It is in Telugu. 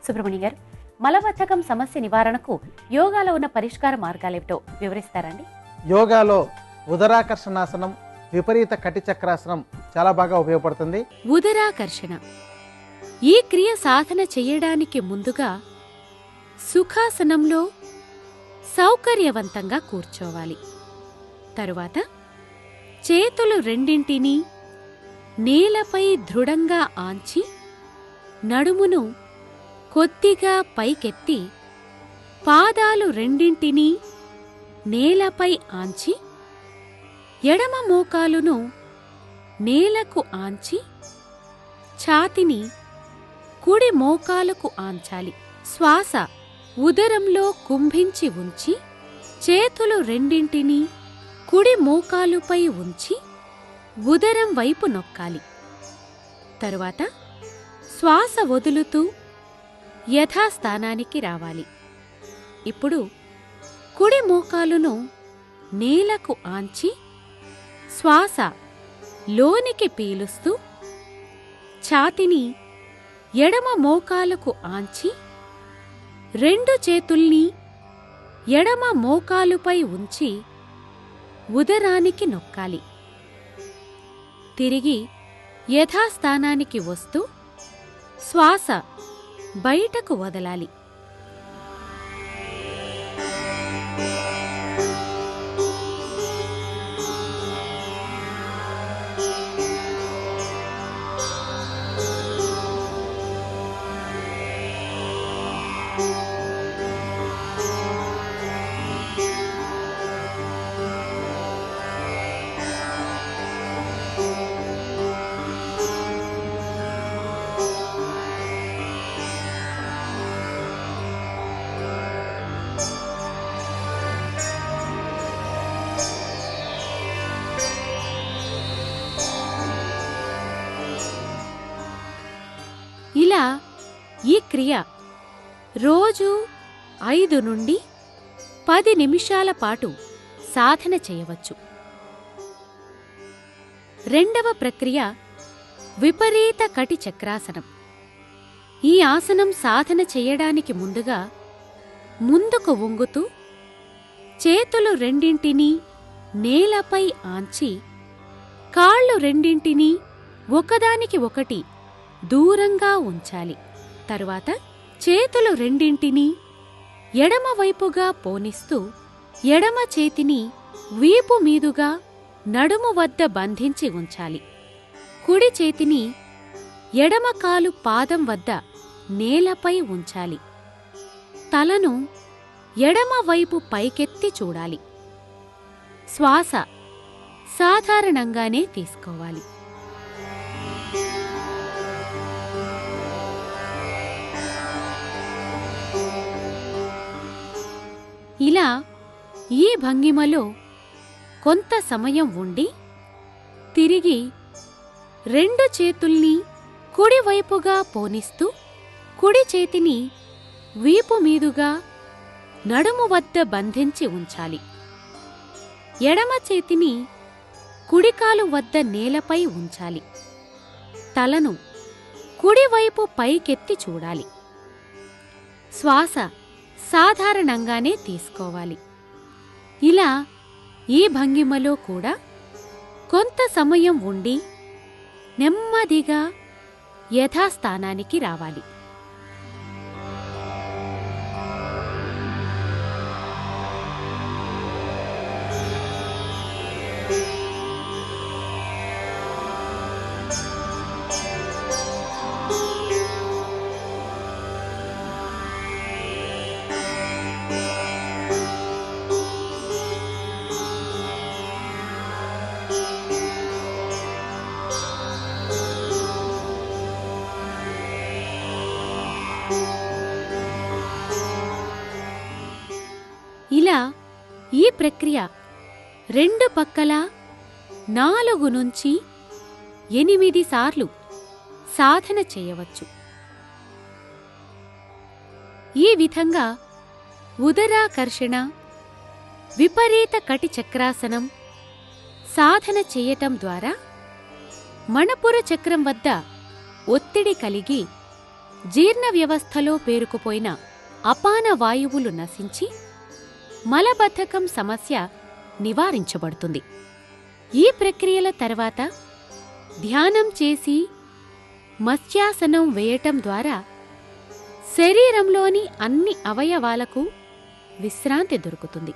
సుబ్రహ్మణ్యం గారు, మలబద్ధకం సమస్య నివారణకు యోగాలో ఉన్న పరిష్కార మార్గాలేమిటో వివరిస్తారండి? యోగాలో ఉదరాకర్షణాసనం, విపరీత కటి చక్రాసనం చాలా బాగా ఉపయోగపడుతుంది. ఉదరాకర్షణ ఈ క్రియ సాధన చెయ్యడానికి ముందుగా సుఖాసనంలో సౌకర్యవంతంగా కూర్చోవాలి. తరువాత చేతులు రెండింటినీ నేలపై దృఢంగా ఆంచి నడుమును కొద్దిగా పైకెత్తి పాదాలు రెండింటినీ నేలపై ఆంచి ఎడమ మోకాలును నేలకు ఆంచి ఛాతిని కుడి మోకాలుకు ఆంచాలి. శ్వాస ఉదరంలో కుంభించి ఉంచి చేతులు రెండింటినీ కుడి మోకాలుపై ఉంచి ఉదరం వైపు నొక్కాలి. తరువాత శ్వాస వదులుతూ యథాస్థానానికి రావాలి. ఇప్పుడు కుడి మోకాలును నేలకు ఆంచి శ్వాస లోనికి పీలుస్తూ ఛాతిని ఎడమ మోకాలుకు ఆంచి రెండు చేతుల్ని ఎడమ మోకాలుపై ఉంచి ఉదరానికి నొక్కాలి. తిరిగి యథాస్థానానికి వస్తూ శ్వాస బయటకు వదలాలి. ఇలా ఈ క్రియ రోజు 5 నుండి 10 నిమిషాల పాటు సాధన చేయవచ్చు. రెండవ ప్రక్రియ విపరీత కటి చక్రాసనం. ఈ ఆసనం సాధన చేయడానికి ముందుగా ముందుకు వంగుతూ చేతులు రెండింటినీ నేలపై ఆంచి కాళ్ళు రెండింటినీ ఒకదానికి ఒకటి దూరంగా ఉంచాలి. తరువాత చేతులు రెండింటినీ ఎడమవైపుగా పోనిస్తూ ఎడమ చేతిని వీపు మీదుగా నడుము వద్ద బంధించి ఉంచాలి. కుడి చేతిని ఎడమ కాలు పాదం వద్ద నేలపై ఉంచాలి. తలను ఎడమవైపు పైకెత్తి చూడాలి. శ్వాస సాధారణంగానే తీసుకోవాలి. ఇలా ఈ భంగిమలో కొంత సమయం ఉండి తిరిగి రెండు చేతుల్ని కుడివైపుగా పోనిస్తూ కుడి చేతిని వీపు మీదుగా నడుము వద్ద బంధించి ఉంచాలి. ఎడమ చేతిని కుడికాలు వద్ద నేలపై ఉంచాలి. తలను కుడివైపు పైకెత్తి చూడాలి. శ్వాస సాధారణంగానే తీసుకోవాలి. ఇలా ఈ భంగిమలో కూడా కొంత సమయం ఉండి నెమ్మదిగా యథాస్థానానికి రావాలి. ఇలా ఈ ప్రక్రియ రెండు పక్కలా 4 నుంచి 8 సార్లు సాధన చేయవచ్చు. ఈ విధంగా ఉదరాకర్షణ, విపరీత కటి చక్రాసనం సాధన చేయటం ద్వారా మణపుర చక్రం వద్ద ఒత్తిడి కలిగి జీర్ణ వ్యవస్థలో పేరుకుపోయిన అపాన వాయువులు నశించి మలబద్ధకం సమస్య నివారించబడుతుంది. ఈ ప్రక్రియల తర్వాత ధ్యానం చేసి మత్స్యాసనం వేయటం ద్వారా శరీరంలోని అన్ని అవయవాలకు విశ్రాంతి దొరుకుతుంది.